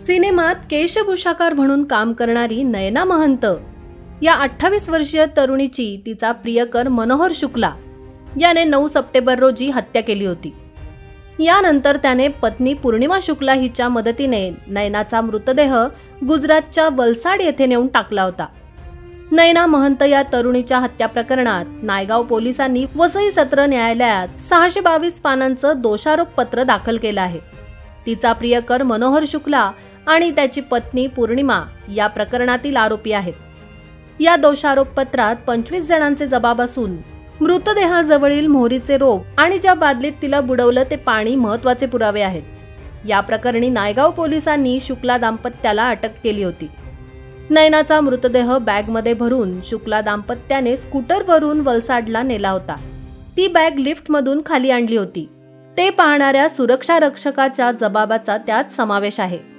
सिनेमात केशभूषाकार म्हणून काम करणारी नयना महंत या 28 वर्षीय तरुणीची तिचा प्रियकर मनोहर शुक्ला याने 9 सप्टेंबर रोजी हत्या केली होती। यानंतर त्याने पत्नी पूर्णिमा शुक्ला हिच्या मदतीने नयनाचा मृतदेह गुजरातच्या वलसाड येथे नेऊन टाकला होता। नयना महंत या तरुणीच्या हत्या प्रकरणात नायगाव पोलिसांनी वसई सत्र न्यायालयात 622 पानांचं दोषारोप पत्र दाखल केलं आहे। तिचा प्रियकर मनोहर शुक्ला आणि त्याची पत्नी पूर्णिमा या प्रकरणातील आरोपी आहेत। या दोषारोप पत्रात 25 जणांचे जबाब असून मृतदेहाजवळील मोहरीचे रोप आणि ज्या बादलीत तिला बुडवलं ते पाणी महत्त्वाचे पुरावे आहेत। या प्रकरणी नायगाव पोलिसांनी शुक्ला दाम्पत्याला अटक केली होती। नयनाचा मृतदेह बॅगमध्ये भरून शुक्ला दाम्पत्याने स्कूटरवरून वलसाडला नेला होता। ती बॅग लिफ्टमधून खाली आणली होती। ते पाहणाऱ्या सुरक्षा रक्षकाच्या जबाबाचा त्यात समावेश आहे।